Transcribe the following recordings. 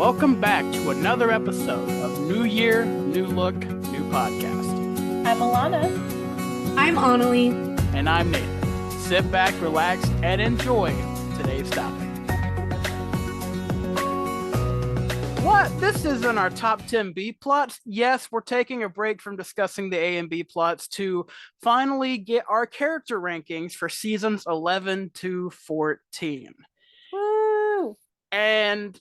Welcome back to another episode of New Year, New Look, New Podcast. I'm Alana. I'm Annalie. And I'm Nathan. Sit back, relax, and enjoy today's topic. What? This isn't our top 10 B plots. Yes, we're taking a break from discussing the A and B plots to finally get our character rankings for seasons 11 to 14. Woo! And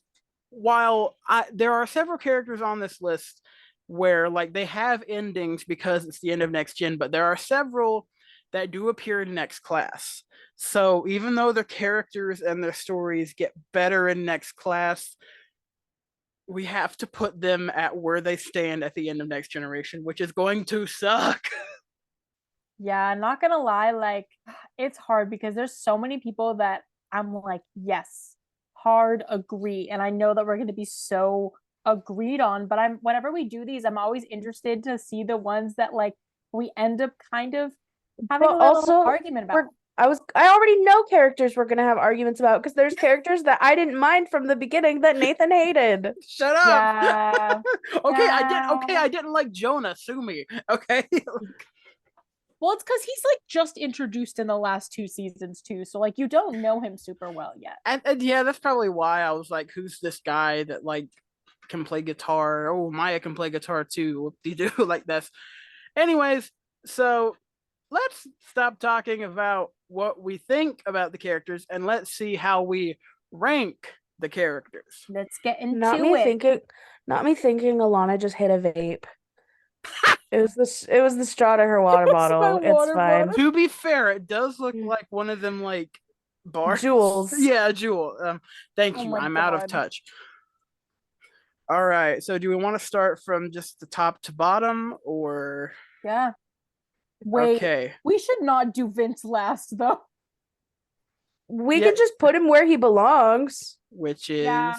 while there are several characters on this list where like they have endings because it's the end of Next Gen, but there are several that do appear in Next Class. So even though their characters and their stories get better in Next Class, we have to put them at where they stand at the end of Next Generation, which is going to suck. Yeah, I'm not gonna lie, like it's hard because there's so many people that I'm like, yes, hard agree. And I know that we're gonna be so agreed on, but whenever we do these, I'm always interested to see the ones that like we end up kind of having But a little also, argument about. I already know characters we're gonna have arguments about because there's characters that I didn't mind from the beginning that Nathan hated. Shut up. Yeah. Okay, Yeah. I didn't like Jonah. Sue me. Okay. Well, it's because he's like just introduced in the last 2 seasons too, so like you don't know him super well yet. And yeah, that's probably why I was like, who's this guy that like can play guitar? Oh, Maya can play guitar too. Whoop-de-doo. Like that's. Anyways, so let's stop talking about what we think about the characters and let's see how we rank the characters. Let's get into Not me thinking Alana just hit a vape. It was the straw to her water bottle. my It's water fine. bottle. To be fair, it does look like one of them like bars. Jewels. Yeah, Jewel. Thank you. my I'm out of God. touch. All right. So do we want to start from just the top to bottom or Yeah. Wait, okay. we should not do Vince last though. We Yeah. can just put him where he belongs. Which is Yeah.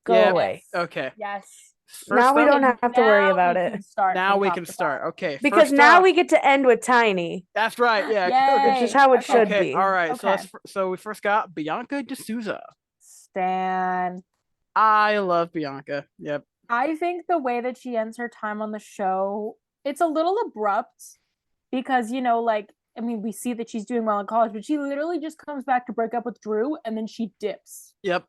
Go Yeah. away. okay. Yes. Now we up- don't have to worry Now about we it. can start Now from we top can to start. bottom. Okay. Because first now off- we get to end with Tiny. That's right. Yeah. Yay. Okay. Which is how it Okay. should Okay. be. All right. Okay. So we first got Bianca D'Souza. Stan. I love Bianca. Yep. I think the way that she ends her time on the show, it's a little abrupt because, you know, like, I mean, we see that she's doing well in college, but she literally just comes back to break up with Drew and then she dips. Yep.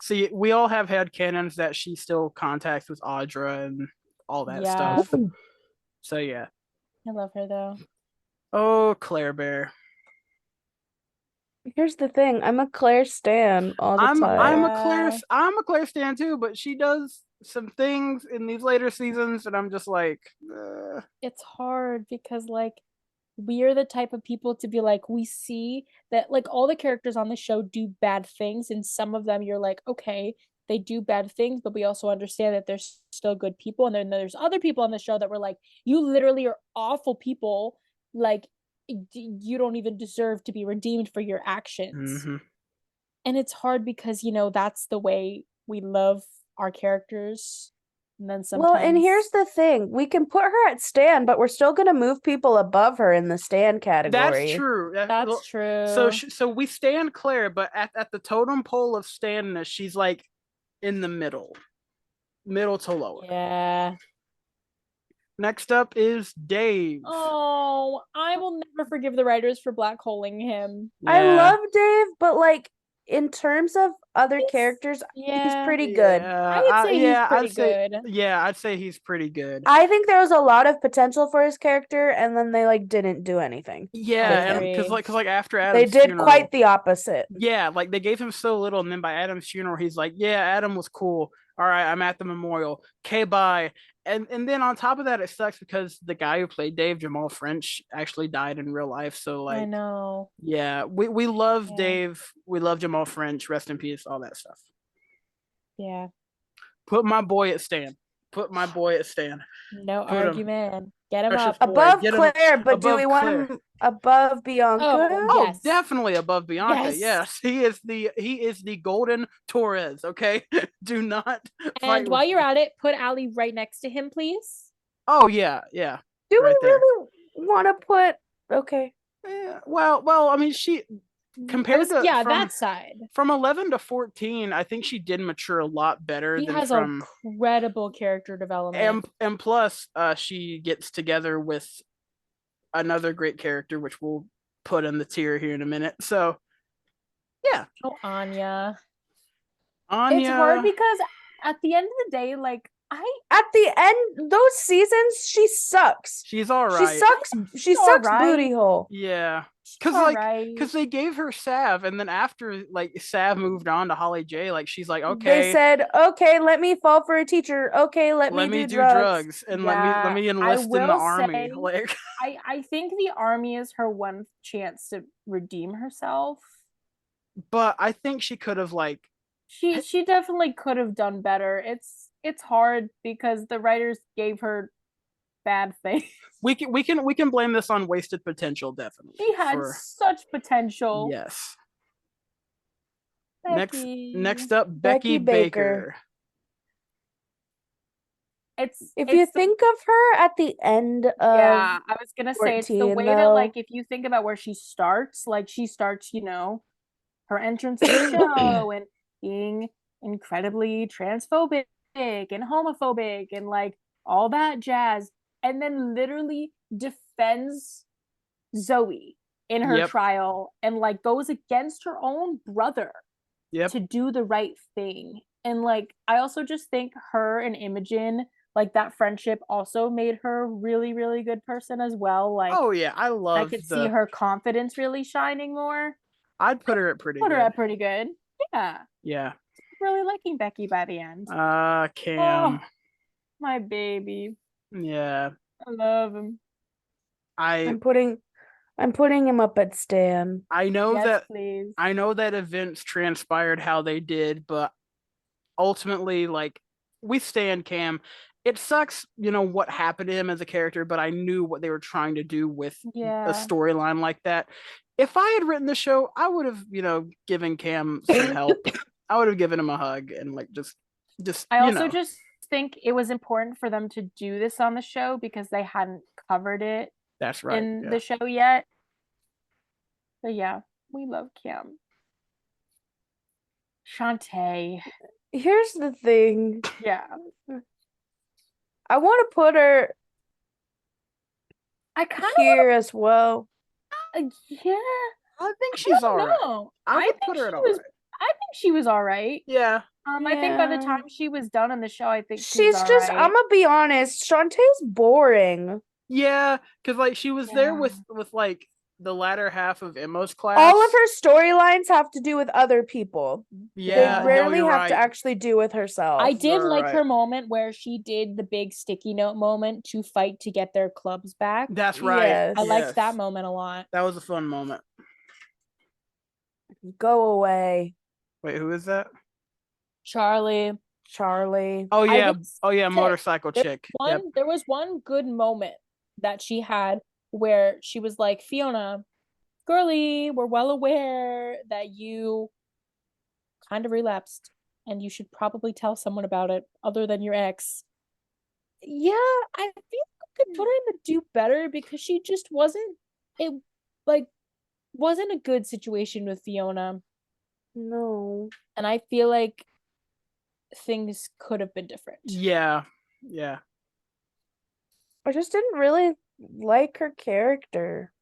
See, we all have had canons that she still contacts with Audra and all that Yeah. stuff. So yeah. I love her though. Oh, Claire Bear. Here's the thing. I'm a Claire stan all the I'm time. a Claire stan too, but she does some things in these later seasons and I'm just like It's hard because like we are the type of people to be like, we see that like all the characters on the show do bad things, and some of them you're like, okay, they do bad things, but we also understand that they're still good people. And then there's other people on the show that were like, you literally are awful people, like you don't even deserve to be redeemed for your actions. mhm. And it's hard because, you know, that's the way we love our characters. And then sometimes Well, and here's the thing. We can put her at stan, but we're still going to move people above her in the stan category. That's true. that's true. So we stand Claire, but at the totem pole of stanness, she's like in the middle to lower. yeah. Next up is Dave. Oh, I will never forgive the writers for black holing him. I Yeah. love Dave, but like in terms of other He's- characters, he's yeah. pretty good. I would say he's pretty I'd say, good. Yeah, I'd say he's pretty good. I think there was a lot of potential for his character, and then they like didn't do anything. Yeah, agree. because like after They Adam's did funeral, quite the opposite. yeah, like they gave him so little, and then by Adam's funeral, he's like, yeah, Adam was cool. All right, I'm at the memorial. Okay, bye. And then on top of that, it sucks because the guy who played Dave, Jamal French, actually died in real life. So I like, know. yeah, we love Yeah. Dave. We love Jamal French. Rest in peace. All that stuff. Yeah. Put my boy at Stan. Put my boy at Stan. No Put him. argument. Get him Precious up. boy. Above Get him Claire, but do above we want Claire. him above Bianca? Oh, yes. Definitely above Bianca. Yes. Yes, he is the golden Torres. Okay, do not. fight And with- while you're at it, put Allie right next to him, please. Oh yeah. Do right we there. really want to put? Okay. Well. I mean, compared to yeah, from that side. from 11 to 14, I think she did mature a lot better She than has from incredible character development. and plus she gets together with another great character, which we'll put in the tier here in a minute. So yeah, Oh, Anya. Anya. It's hard because at the end of the day, like At the end, those seasons, she sucks. She's all She right. sucks. She all sucks right. booty hole. Yeah. she's Cause like, alright. cause they gave her Sav, and then after like Sav moved on to Holly J, like she's like, They okay, said, "Okay, let me fall for a teacher. Okay, let me do drugs." and let Yeah, me I enlist in the will army. say- Like, I think the army is her one chance to redeem herself. but I think she could have like, She definitely could have done better. It's hard because the writers gave her bad things. we can blame this on wasted potential, definitely. She had such potential. Yes. Becky. Next up, Becky Becky Baker. Baker. If you think of her at the end of yeah, I was gonna say it's the 14, way that though. like if you think about where she starts, like she starts, her entrance to the show and being incredibly transphobic and homophobic and like all that jazz, and then literally defends Zoe in her Yep. trial and like goes against her own brother Yep. to do the right thing. And like I also just think her and Imogen, like that friendship also made her a really, really good person as well. Like Oh yeah, I love I could see her confidence really shining more. I'd put her at pretty Put good. her at pretty good. Yeah. Yeah. Really liking Becky by the end. Cam. Oh, my baby. Yeah. I love him. I'm putting him up at Stan. I know Yes, that please. I know that events transpired how they did, but ultimately, like, we stand Cam. It sucks, what happened to him as a character, but I knew what they were trying to do with Yeah. a storyline like that. If I had written the show, I would have, given Cam some help. I would have given him a hug and like just I also just think it was important for them to do this on the show because they hadn't covered it that's right in the show yet. But yeah, we love Cam. Shantae. Here's the thing. Yeah. I want to put her I kind of here as well. yeah. I think she's all right. No. I would put her at all right. I think she was all right. Yeah. I think by the Yeah. time she was done in the show, I think She's all just, right. I'm gonna be honest, Shantae's boring. Yeah, because like she was there with like the latter half of Emma's class. All of her storylines have to do with other people. Yeah, They rarely you're have right. to actually do with herself. I did You're like right. her moment where she did the big sticky note moment to fight to get their clubs back. That's right. Yes. I liked Yes. that moment a lot. That was a fun moment. Go away, Wait, who is that? Charlie. Charlie. Oh I yeah. would Oh yeah, say motorcycle there chick. One, there was one good moment that she had where she was like, Fiona, girly, we're well aware that you kind of relapsed and you should probably tell someone about it other than your ex. Yeah, I feel like I could put her in the do better because she just wasn't a good situation with Fiona. No. And I feel like things could have been different. Yeah. Yeah. I just didn't really like her character.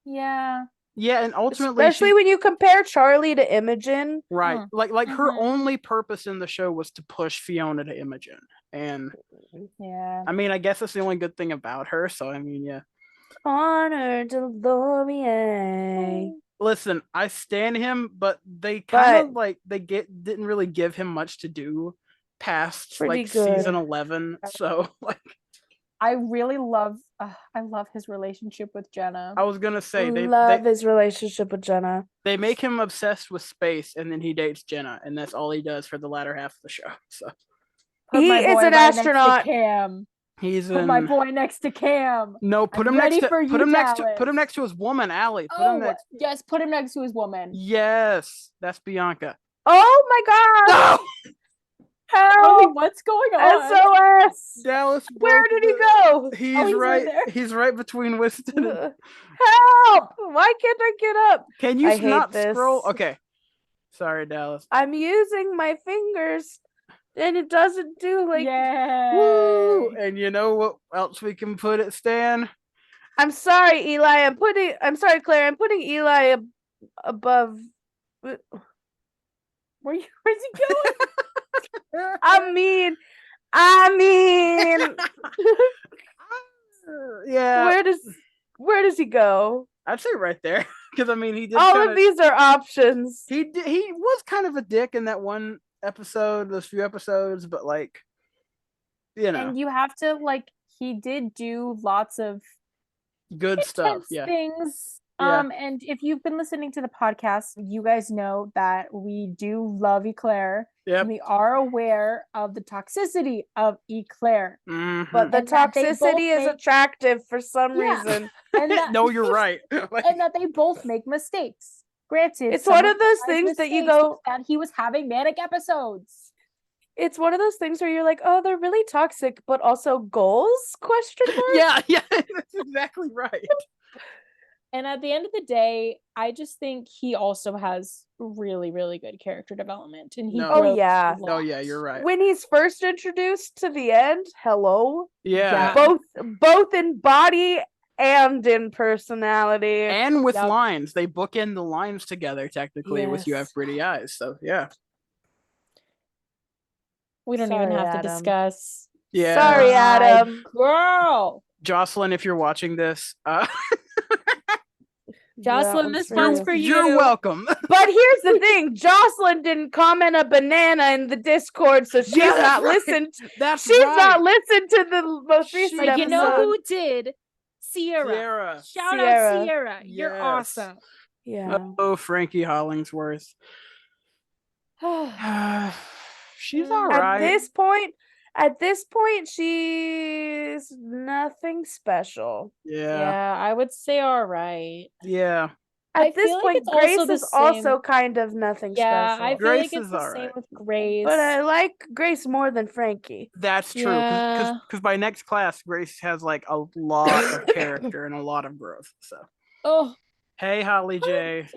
Yeah. Yeah, and ultimately Especially when you compare Charlie to Imogen. right. Like her Mhm. only purpose in the show was to push Fiona to Imogen. And Yeah. I mean, I guess that's the only good thing about her. So I mean, yeah. Connor Delorier. Listen, I stand him, but they kind of But- like didn't really give him much to do past Pretty like good. season 11. So like I really love his relationship with Jenna. I was gonna say Love his relationship with Jenna. they make him obsessed with space, and then he dates Jenna, and that's all he does for the latter half of the show. So Put He my is boy an right next to astronaut. Cam. he's Put my boy next to Cam. No, put I'm him next ready to for put you, him next to Dallas. put him next to his woman, Allie. Put him next. Yes, put him next to his woman. Yes, that's Bianca. Oh my god! No! Help! what's going on? SOS! Dallas, Where broke did he the- go? He's Oh, he's right right. there. He's right between Winston and. Help! Why can't I get up? Can you I hate not scroll? this. Okay. Sorry, Dallas. I'm using my fingers and it doesn't do like. Woo! Yay. And you know what else we can put it, Stan? I'm sorry, Eli. I'm sorry, Claire. I'm putting Eli above. Where's he going? I mean, Yeah, where does he go? I'd say right there because I mean he did. All kinda, of these are options. He was kind of a dick in that one episode, those few episodes, but like, you know, And you have to he did do lots of good stuff. intense Yeah, things. Yeah. And if you've been listening to the podcast, you guys know that we do love Eclair. Yep. And we are aware of the toxicity of Eclair. Mhm. But the And that they both toxicity is make- attractive for some Yeah. reason. And that, no, you're right. Like, and that they both make mistakes. Granted, It's some one of those his things that you mistakes go- was that he was having manic episodes. It's one of those things where you're like, oh, they're really toxic, but also goals? Question mark. yeah, that's exactly right. And at the end of the day, I just think he also has really, really good character development. And he No. Oh, grows yeah. a No, lot. yeah, you're right. When he's first introduced to the end, hello, Yeah, Yeah. both in body and in personality. and with Yep. lines, they book in the lines together technically with "You Have Yes. Pretty Eyes." So yeah, We don't even Sorry, have to Adam. discuss. yeah. Sorry, My Adam. Girl. Jocelyn, if you're watching this, Jocelyn, one's this for one's you. for you're you. welcome. But here's the thing: Jocelyn didn't comment a banana in the Discord, so she's Yeah, that's not right. listened. That's She's right. not listened to the most She- recent But you know episode. who did? Sierra. Sierra. Shout Sierra. out Sierra. You're Yes. awesome. Yeah. Oh, Frankie Hollingsworth. She's Mm. all right. At this point, she's nothing special. Yeah. Yeah, I would say all right. Yeah. At I this feel like point, it's also Grace the is also same- kind of nothing Yeah, special. I feel Grace like it's is the all same right. with Grace. But I like Grace more than Frankie. That's true. Yeah. Because by next class, Grace has like a lot of character and a lot of growth. So, Oh, hey, Holly J.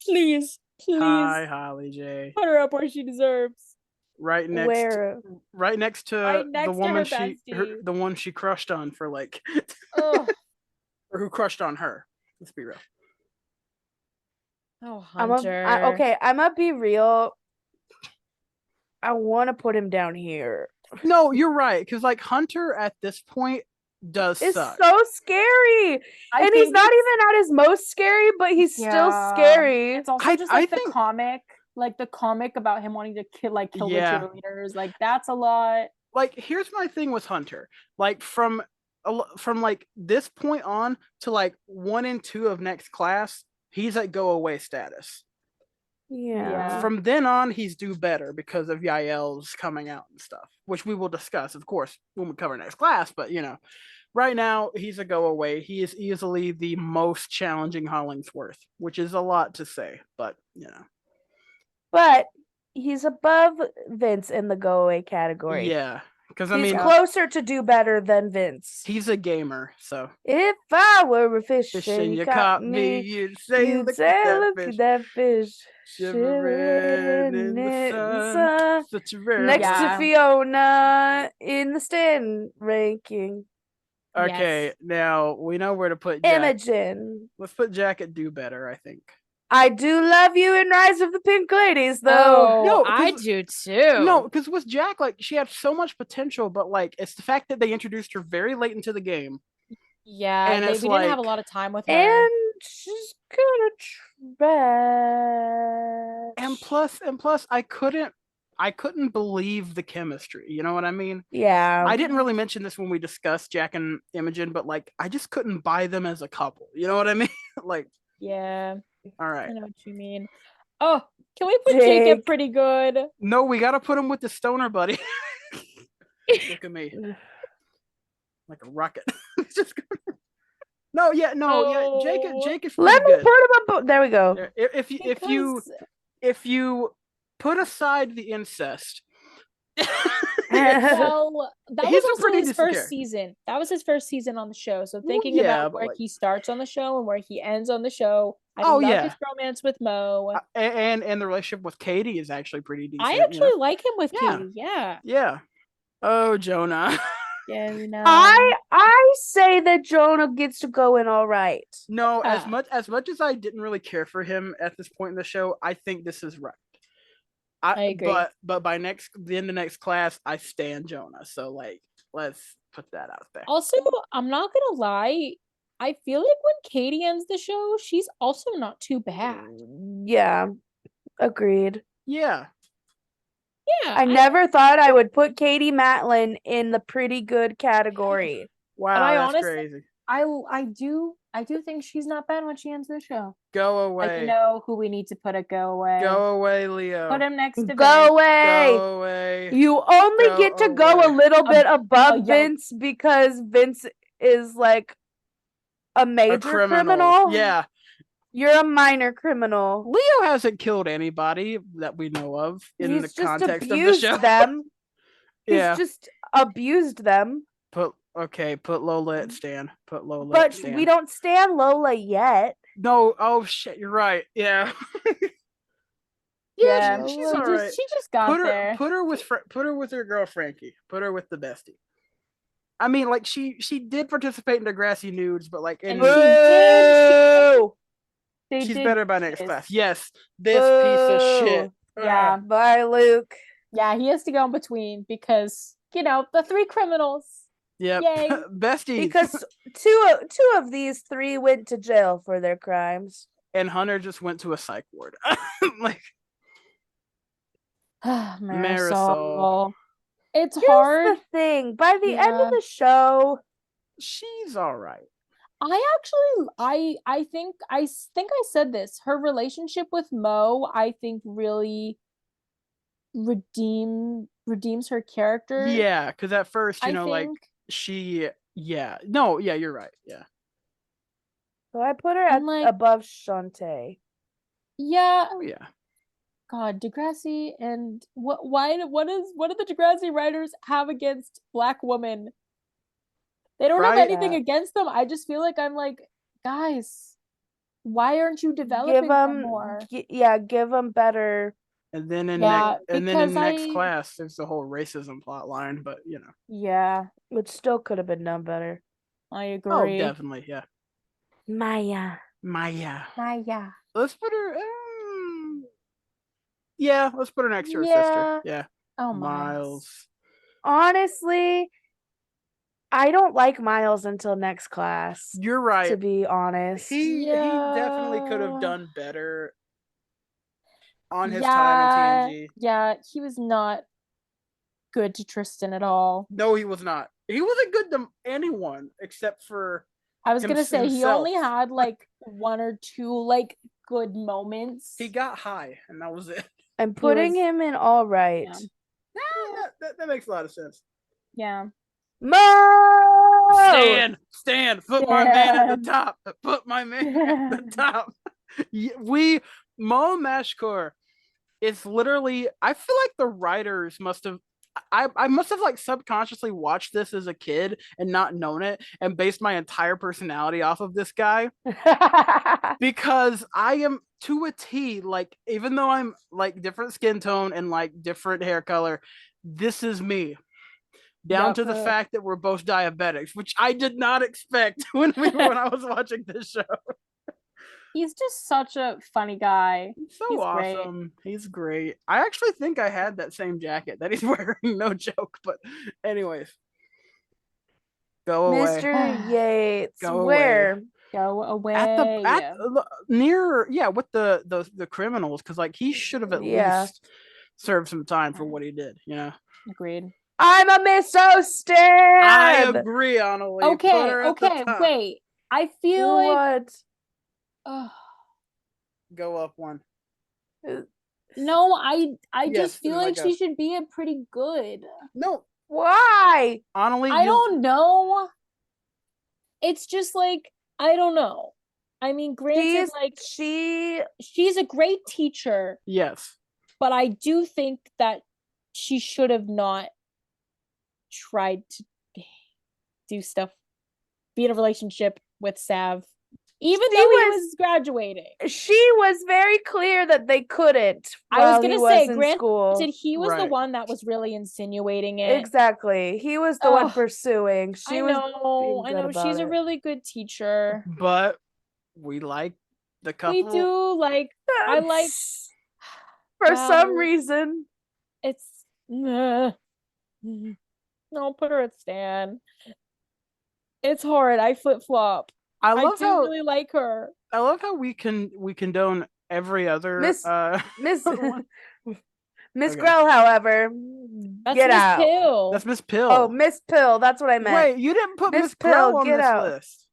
please, please Hi, Holly J. put her up where she deserves. Right next, Where right next to Right next the to woman her bestie. the one she crushed on for like, Oh, or who crushed on her. Let's be real. oh, I'm Hunter. okay, I'm gonna be real. I want to put him down here. No, you're right. Because like Hunter at this point does It's suck. so scary, I and he's think not it's- even at his most scary, but he's still Yeah. scary. It's also I- just I like the think- comic, like the comic about him wanting to kill Yeah. the cheerleaders. Like that's a lot. Like here's my thing with Hunter. Like from like this point on to like 1 and 2 of next class, he's at go away status. Yeah. From then on, he's do better because of Yael's coming out and stuff, which we will discuss, of course, when we cover next class. But you know, right now he's a go away. He is easily the most challenging Hollingsworth, which is a lot to say, but you know, But he's above Vince in the go away category. yeah. Because I He's mean, closer to do better than Vince. he's a gamer, so If I were a fish fish and and you you caught me, you'd say, you'd look say, at that look fish, at that fish shivering in the sun. Such a rare next bird." Yeah. to Fiona in the stand ranking. Okay, Yes. now we know where to put Jack. Imogen. Let's put Jack at do better, I think. I do love you in Rise of the Pink Ladies, though. Oh, No, I 'cause- do too. No, because with Jack, like she had so much potential, but like it's the fact that they introduced her very late into the game. Yeah, And it's we didn't have a like- lot of time with her. And she's gonna trash. And plus I couldn't believe the chemistry. You know what I mean? Yeah. I didn't really mention this when we discussed Jack and Imogen, but like I just couldn't buy them as a couple. You know what I mean? Like, Yeah, all I right. know what you mean. Oh, can we put Jacob Jake. pretty good? No, we gotta put him with the stoner buddy. Look at me. Like a rocket. It's just no, yeah, Oh. Jake is pretty Let me good. put him up. There we go. If you Because- if you put aside the incest Well, that He's was a also pretty his decent first character. season. That was his first season on the show. So Well, thinking yeah, about but, where like, he starts on the show and where he ends on the show, I oh love yeah, his romance with Mo. and the relationship with Katie is actually pretty I decent. actually like him with Yeah. Katie. Yeah. Yeah. Oh, Jonah. Yeah, you know. I say that Jonah gets to go in all right. No, Ah. as much as I didn't really care for him at this point in the show, I think this is right. I agree. But by the end of next class, I stand Jonah. So like, let's put that out there. Also, I'm not gonna lie. I feel like when Katie ends the show, she's also not too bad. Yeah, agreed. Yeah. Yeah, I never thought I would put Katie Matlin in the pretty good category. Wow, I that's honestly- crazy. I do think she's not bad when she ends the show. Go away. Like, you know who we need to put a go away. Go away, Leo. Put him next to Go Vince. away. Go away. You only Go get to go a away. little bit above yeah. Vince because Vince is like a major A criminal. criminal. Yeah. You're a minor criminal. Leo hasn't killed anybody that we know of in He's the just context of the abused show. them. Yeah. He's just abused them. Put Lola at Stan. Put Lola at But Stan. we don't stand Lola yet. No, oh shit, you're right. Yeah. Yeah, she's she all just right. she just got there. Put her with her girl Frankie. Put her with the bestie. I mean, like she did participate in Degrassi Nudes, but like And in, Boo! They she's did better by next this. class. Yes, this piece of shit. Yeah. Bye, Luke. Yeah, he has to go in between because, you know, the three criminals. Yep. Yay. Besties. Because two of these three went to jail for their crimes. and Hunter just went to a psych ward. Like Marisol. It's Here's hard. the thing. By the end Yeah. of the show, she's all right. I think I said this. Her relationship with Mo, I think, really redeems her character. Yeah, because at first, you I know, like think. she, yeah, no, yeah, you're right. Yeah, so I put her And, at like- above Shantae. Yeah, oh yeah. God, Degrassi and what do the Degrassi writers have against Black women? They don't have Right? anything Yeah. against them. I just feel like I'm like, guys, why aren't you developing Give them them, more? give them better. And then in Yeah, next because class, there's the whole racism plot line. But you know, Yeah, Which still could have been done better. I agree. oh, definitely, yeah. Maya. Maya, Maya. let's put her. Yeah, let's put her next to her Yeah. sister. Yeah, Oh, Miles. Honestly, I don't like Miles until next class, You're right. to be honest. He definitely could have Yeah. done better on his Yeah, time in TNG. yeah, he was not good to Tristan at all. No, he was not. He wasn't good to anyone except for I was gonna say he only himself. had like one or two like good moments. he got high, and that was it. I'm putting was- him in all right. Yeah. That makes a lot of sense. Yeah. Mo! Stan, put my man at the Stan. top. Put my man at the top. Mo Mashkor is literally. I feel like the writers must have. I must have like subconsciously watched this as a kid and not known it, and based my entire personality off of this guy. Because I am to a T, like, even though I'm like different skin tone and like different hair color, this is me. Down Yup. to the fact that we're both diabetics, which I did not expect when I was watching this show. He's just such a funny guy. He's so He's great. awesome. He's great. I actually think I had that same jacket that he's wearing, no joke. But anyways. Go away. Mr. Yates, Go away. where? Go away. Near with the criminals, because like he should have at Yeah. least served some time for what he did, you know. Agreed. I'm a Miss O'Stan! I agree, Annalie. Put Okay, her at the okay, top. wait. I feel like What? ugh, Go up one. no, I Yes, just feel then like let she go. should be a pretty good. No, Why? Annalie, I don't know. It's just like I don't know. I mean, granted, like She she's a great teacher, Yes. but I do think that she should have not tried to do stuff, be in a relationship with Sav, even She though he was- was graduating. She was very clear that they couldn't I was while gonna he say, was in school. granted, he was the Right. one that was really insinuating it. Exactly. He was the one Ugh. pursuing. She I was know, being good she's about a it. really good teacher. But we like the couple. We do like. I like. For some well, reason. It's. No, put her at Stan. It's hard. I flip flop. I I love do how really like her. I love how we condone every other Miss Miss Miss Okay. Grell, however, That's get Miss out. Pill. That's Miss Pill. Oh, Miss Pill, that's what I meant. Wait, you didn't put Miss Miss Pill Pill, on get this out. list.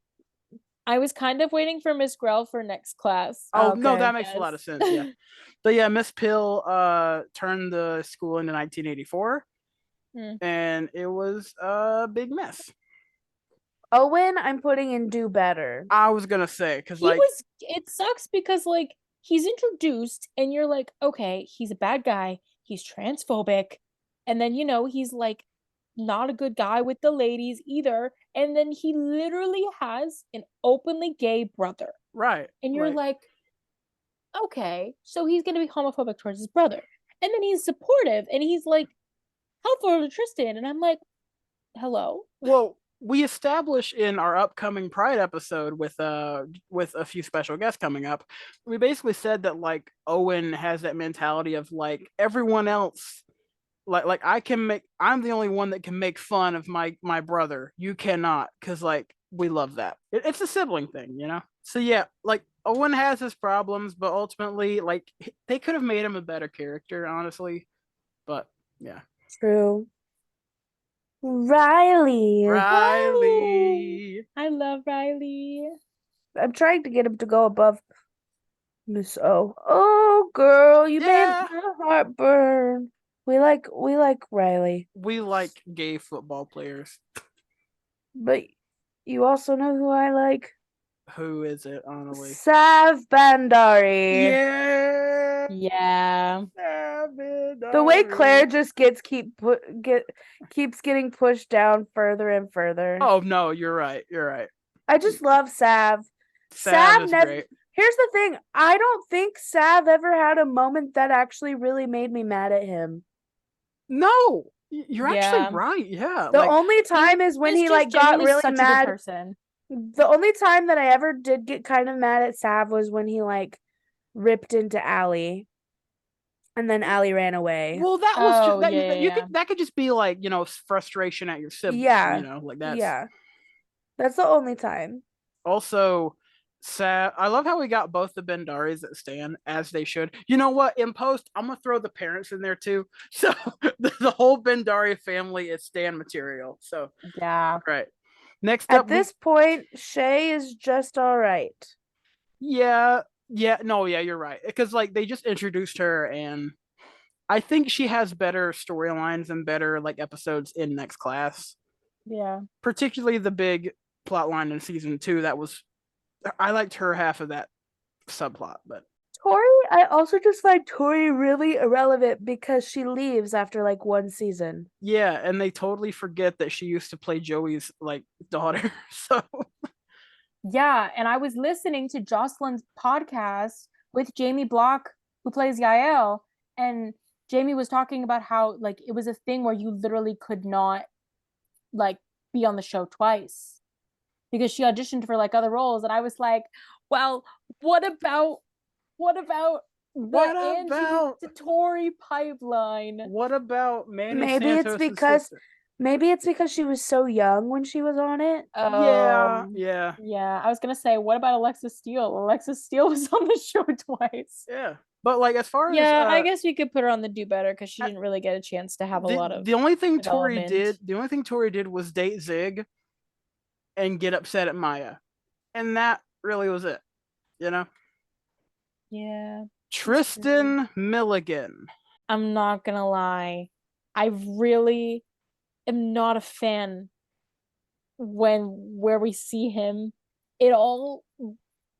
I was kind of waiting for Miss Grell for next class. Oh no, Okay. that makes a lot of Yes. sense. Yeah, but yeah, Miss Pill turned the school into 1984, and it was a big mess. Owen, I'm putting in do better. I was gonna say because He like was. It sucks because like he's introduced and you're like, okay, he's a bad guy. He's transphobic, and then he's like not a good guy with the ladies either. And then he literally has an openly gay brother, right, and you're like, okay, so he's gonna be homophobic towards his brother, and then he's supportive and he's like helpful to Tristan, and I'm like, hello. well, we established in our upcoming Pride episode with a few special guests coming up, we basically said that like Owen has that mentality of like everyone else, like I'm the only one that can make fun of my brother. You cannot, because like we love that. It's a sibling thing, So yeah, like Owen has his problems, but ultimately, like they could have made him a better character, honestly. But yeah. True. Riley. Riley. I love Riley. I'm trying to get him to go above Miss O. Oh, girl, you Yeah. made my heart burn. We like Riley, We like gay football players. but you also know who I like? Who is it, honestly? Sav Bandari. Yeah. Yeah. The way Claire just keeps getting pushed down further and further. Oh no, you're right. You're right. I just love Sav. Sav is never. great. Here's the thing. I don't think Sav ever had a moment that actually really made me mad at him. No, you're Yeah. actually right. Yeah. The only time is when He's he just like got genuinely really such a good mad. person. The only time that I ever did get kind of mad at Sav was when he like ripped into Allie, and then Allie ran away. Well, that was Oh, just yeah, yeah. that could just be like frustration at your sibling. Yeah. Like that's Yeah, that's the only time. Also. Sav, I love how we got both the Bendaris at Stan, as they should. You know what? In post, I'm gonna throw the parents in there too. So the whole Bendari family is Stan material. So Yeah. right. Next up, At this point, Shay is just all right. yeah, you're right. Because like they just introduced her, and I think she has better storylines and better like episodes in Next Class. Yeah. Particularly the big plot line in season 2. I liked her half of that subplot, but Tori, I also just find Tori really irrelevant because she leaves after like one season. yeah, and they totally forget that she used to play Joey's like daughter. So Yeah, and I was listening to Jocelyn's podcast with Jamie Block, who plays Yael, and Jamie was talking about how like it was a thing where you literally could not like be on the show twice because she auditioned for like other roles, and I was like, well, what about the Angie to Tori pipeline? what about Manny Maybe Santos' it's because she was so young when she was on it. Yeah. Yeah. I was gonna say, what about Alexis Steele? Alexis Steele was on the show twice. Yeah. But like as far as I guess we could put her on the do better because she didn't really get a chance to have a lot of the only thing Tori development. did was date Zig and get upset at Maya. And that really was it. Yeah. Tristan Milligan. I'm not gonna lie. I really am not a fan where we see him. It all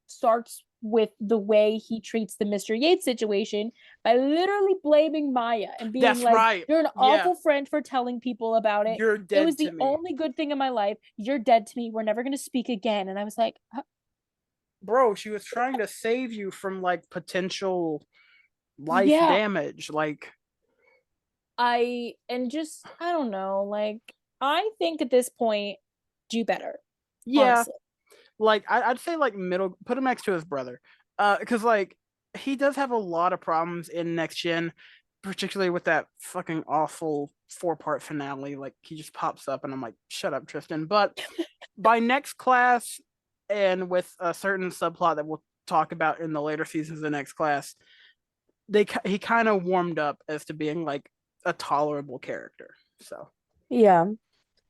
starts with the way he treats the Mr. Yates situation by literally blaming Maya and being That's like, right. "You're an Yeah. awful friend for telling people about it. You're It dead was to the me. only good thing in my life. You're dead to me. We're never gonna speak again." And I was like, Bro, she was trying to save you from like potential life Yeah. damage. Like, I don't know, like I think at this point, do better. yeah, Honestly. like I'd say like middle, put him next to his brother. Because like he does have a lot of problems in next gen, particularly with that fucking awful 4-part finale. Like he just pops up and I'm like, shut up, Tristan. But by next class, and with a certain subplot that we'll talk about in the later seasons of the next class, he kind of warmed up as to being like a tolerable character. So Yeah.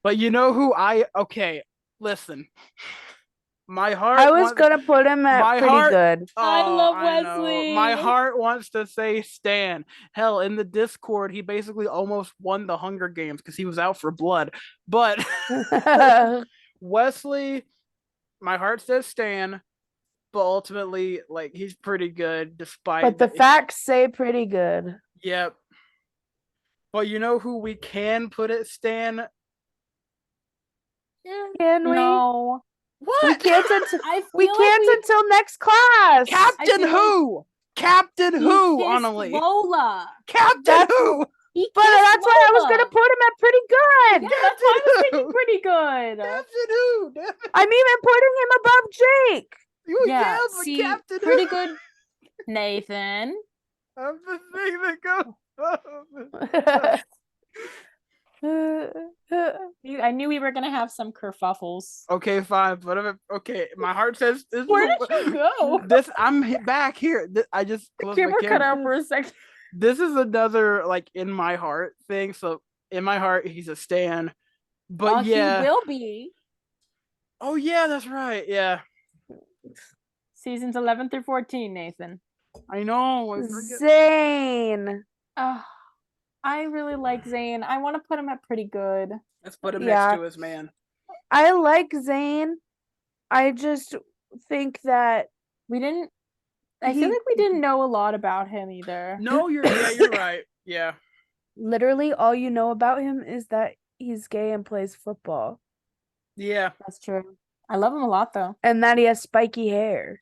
but you know who okay, listen. My heart I was wants, gonna put him at my pretty heart- good. I love know. My Wesley. heart wants to say Stan. Hell, in the Discord, he basically almost won the Hunger Games because he was out for blood. But Wesley, my heart says Stan, but ultimately, like he's pretty good despite. But the facts say pretty good. Yep. But you know who we can put at Stan? Can we? No. What? We can't until I feel we like can't until next class. Captain feel like who? Captain he who? kissed Annalise. Lola. Captain That's- who? He But kissed that's why I was Lola. gonna put him at pretty good. Yeah, that's why I was Captain thinking who? pretty good. Captain who? Damn it. I'm even putting him above Jake. Yeah, but see, Captain pretty who? good. Nathan. I'm the thing that goes. I knew we were gonna have some kerfuffles. Okay, fine. Whatever. Okay, my heart says this. Where did you go? This back here. I just closed my Camera cut camera. out for a second. This is another like in my heart thing. So in my heart, he's a Stan. But yeah. He will be. Oh yeah, that's right. Yeah, Seasons 11 through 14, Nathan. I know. I forget. Zane. I really like Zane. I want to put him at pretty good. Let's put him Yeah. next to his man. I like Zane. I just think that I He- feel like we didn't know a lot about him either. No, you're right. Yeah. literally all you know about him is that he's gay and plays football. Yeah. That's true. I love him a lot though. And that he has spiky hair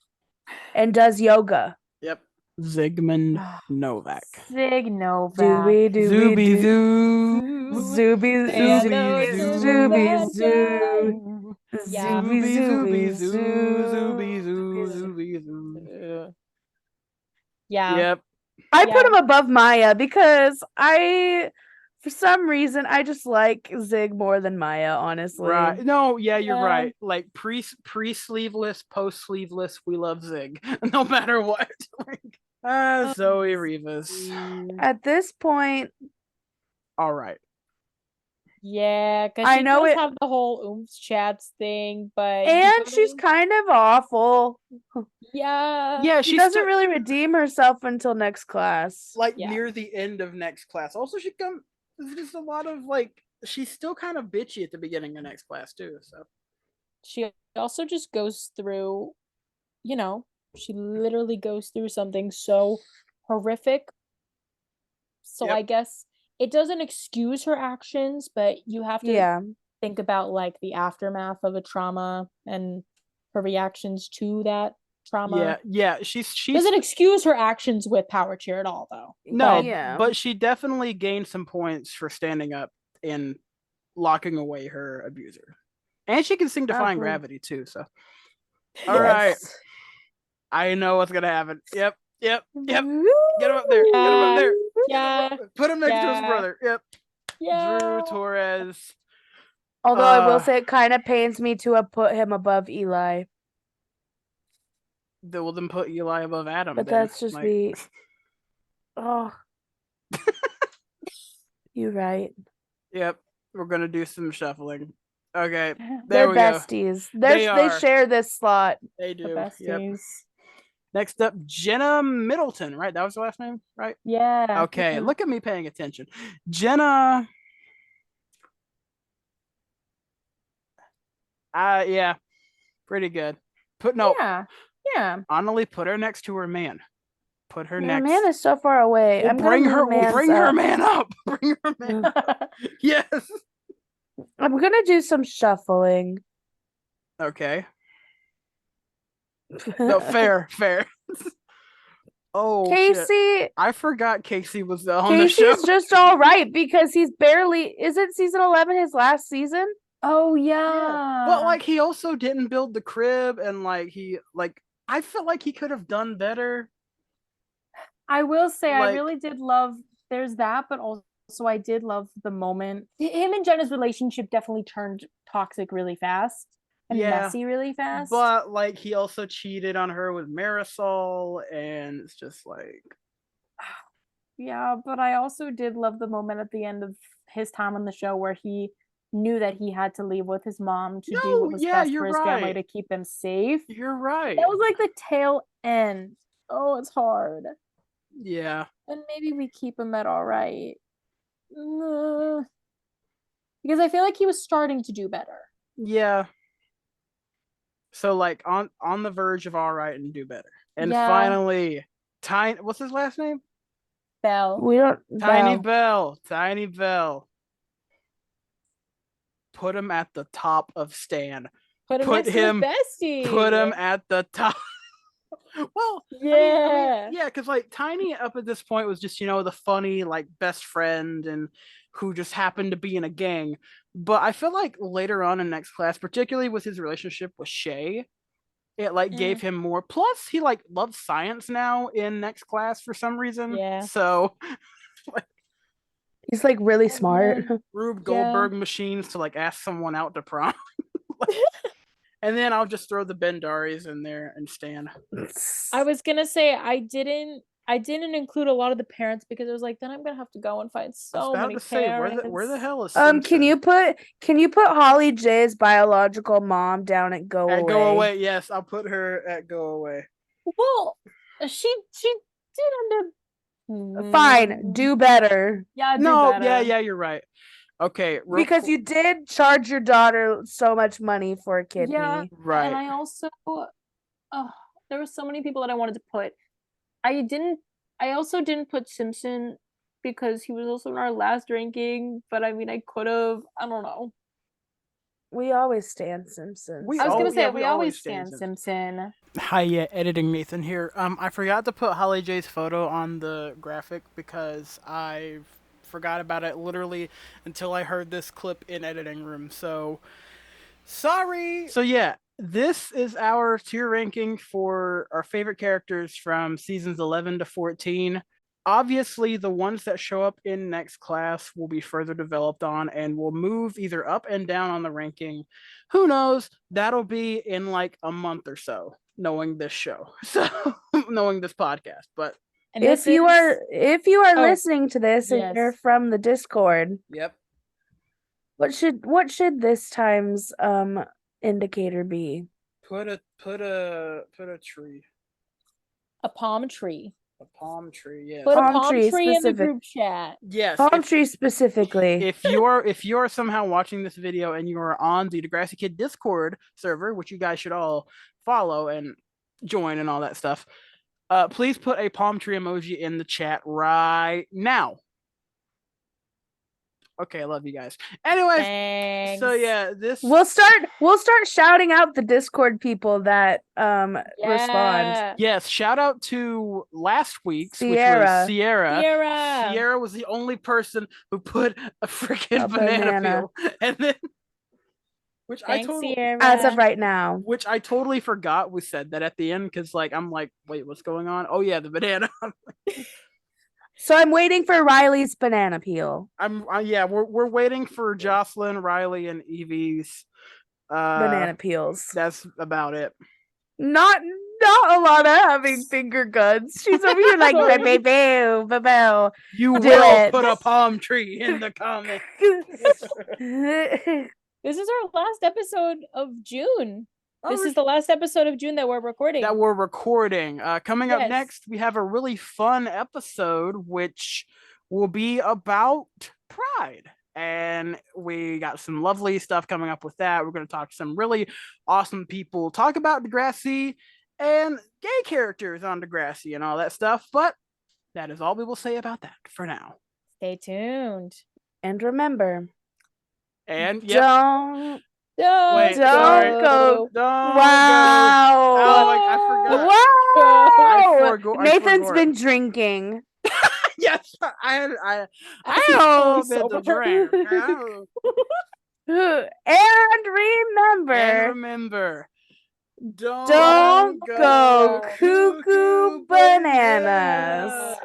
and does yoga. Yep. Zygmunt Novak. Sig Novak. Dooby Zooby dooby zoo. Zooby Say hello zooby to the zooby bad zoo. guy. Yeah. Zooby zooby zoo. Zooby zoo. zoo. Zooby zoo. Yeah. Yep. I Yeah. put him above Maya because for some reason, I just like Zig more than Maya, honestly. Right. No, yeah, you're Yeah. right. Like pre sleeveless, post sleeveless, we love Zig. No matter what. Like, Zoe Rivas. At this point, All right. Yeah, because I she know does it- have the whole oomph chats thing, but you and she's really- kind of awful. yeah. Yeah, She she doesn't really redeem herself until next class. like Yeah. near the end of next class. Also, there's just a lot of like she's still kind of bitchy at the beginning of next class too. So She also just goes through, she literally goes through something so horrific. So Yep. I guess it doesn't excuse her actions, but you have to Yeah. think about like the aftermath of a trauma and her reactions to that trauma. yeah, she's Doesn't excuse her actions with power cheer at all, though. no, yeah. but she definitely gained some points for standing up and locking away her abuser, and she can sing "Defying Uh-huh. Gravity" too. So, all right, Yes. I know what's gonna happen. Yep. Get Woo! him up there. Get him up there. Yeah. Put him next to his Yeah. brother. Yep. Yeah. Drew Torres. Although I will Uh, say it kind of pains me to have put him above Eli. Well, then put Eli above Adam. But then. that's just Like, me. Oh. You're right. Yep. We're gonna do some shuffling. Okay. There They're we go. besties. They They are. share this slot. They The do. Yep. besties. Next up, Jenna Middleton, right? That was the last name, right? Yeah. Okay, yeah. look at me paying attention. Jenna. Yeah, pretty good. Yeah. Yeah. Annalie, put her next to her man. Put her Her next. man is so far away. We'll I'm gonna bring move her. We'll Mans bring her up. man up. Bring her man. Up. Yes. I'm gonna do some shuffling. Okay. No, fair. Oh, shit. Casey. I forgot Casey was on the show. Casey's just all right because he's barely. Isn't season 11 his last season? Oh Yeah. But like he also didn't build the crib, and like I feel like he could have done better. I will say I Like- really did love there's that, but also I did love the moment. Him and Jenna's relationship definitely turned toxic really fast and Yeah, messy really fast. But like he also cheated on her with Marisol, and it's just like Yeah, but I also did love the moment at the end of his time on the show where he knew that he had to leave with his mom to do No, what was yeah, best you're for his family right. to keep them safe. You're right. That was like the tail end. Oh, it's hard. Yeah. And maybe we keep him at all right. Because I feel like he was starting to do better. Yeah. So like on the verge of all right and do better. And Yeah. finally, what's his last name? Belle. We don't. Tiny Belle. Bell. Put him at the top of Stan. Put him put next him- to the bestie. Put him at the top. Well, Yeah. yeah, because like Tiny up at this point was just, the funny like best friend and who just happened to be in a gang. But I feel like later on in next class, particularly with his relationship with Shay, it like gave him more. Plus, he like loves science now in next class for some reason. Yeah. So He's like really Oh, smart. man. Rube Goldberg machines to like ask someone out to prom. And then I'll just throw the Bendaris in there and Stan. I was gonna say I didn't include a lot of the parents because it was like then I'm gonna have to go and find I was so about many to say, parents. where the hell is Can Simpson? you put Holly J's biological mom down at Go At Away? Go Away? Yes, I'll put her at Go Away. Well, she did end up Fine, do better. Yeah, do No, better. yeah, you're right. Okay, Because you did charge your daughter so much money for a kidney. Yeah. right. And I also there were so many people that I wanted to put. I also didn't put Simpson because he was also in our last ranking, but I mean I could have. I don't know. We always stand Simpsons. We I was al- gonna say yeah, we we always always stand stand Simpson. Hi, yeah, editing Nathan here. I forgot to put Holly J's photo on the graphic because I forgot about it literally until I heard this clip in editing room. So sorry. So yeah, this is our tier ranking for our favorite characters from seasons 11 to 14. Obviously, the ones that show up in next class will be further developed on and will move either up and down on the ranking. Who knows? That'll be in like a month or so, knowing this show. So knowing this podcast. But And if this you is- are Oh, listening to this and yes. you're from the Discord, yep. what should this time's indicator be? Put a tree. a palm tree. A palm tree, yes. Put Palm a palm tree tree in the specific. group chat. Yes. Palm if- tree specifically. if you are somehow watching this video and you are on the Degrassi Kid Discord server, which you guys should all follow and join and all that stuff, please put a palm tree emoji in the chat right now. Okay, I love you guys. Anyways, Thanks. so yeah, this We'll start shouting out the Discord people that respond. Yeah. yes, shout out to last week's, which Sierra. was Sierra. Sierra. Sierra was the only person who put a freaking A banana banana. peel, and then which Thanks, I totally Sierra. As of right now. which I totally forgot we said that at the end because like I'm like, wait, what's going on? Oh yeah, the banana. So I'm waiting for Riley's banana peel. Yeah, we're waiting for Jocelyn, Riley, and Evie's Banana peels. That's about it. Not Alana having finger guns. She's over here like Sorry. boo boo boo. You Do will it. put a palm tree in the comments. This is our last episode of June. This Alright. is the last episode of June that we're recording. That we're recording. Coming up Yes. next, we have a really fun episode, which will be about Pride. And we got some lovely stuff coming up with that. We're going to talk to some really awesome people, talk about Degrassi, and gay characters on Degrassi and all that stuff. But that is all we will say about that for now. Stay tuned. And remember, And yep, don't. wait, Don't sorry, go. don't Wow. go. Oh, I forgot. Wow. I Nathan's forgot. been drinking. Yes, I Oh, been to drink. Oh. And remember, And remember, don't go cuckoo bananas.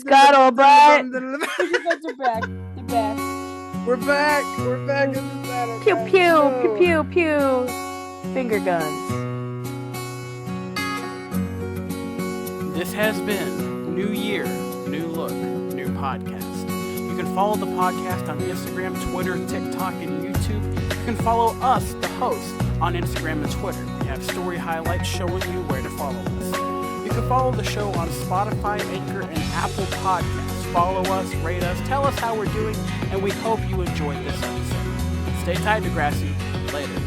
Scuttlebutt. Fingerguns are back. They're back. We're back. We're back in the battle. Pew pew pew pew pew. Finger guns. This has been New Year, New Look, New Podcast. You can follow the podcast on Instagram, Twitter, TikTok, and YouTube. You can follow us, the host, on Instagram and Twitter. We have story highlights showing you where to follow us. You can follow the show on Spotify, Anchor, and Apple Podcasts. Follow us, rate us, tell us how we're doing, and we hope you enjoyed this episode. Stay tight, Degrassi. Later.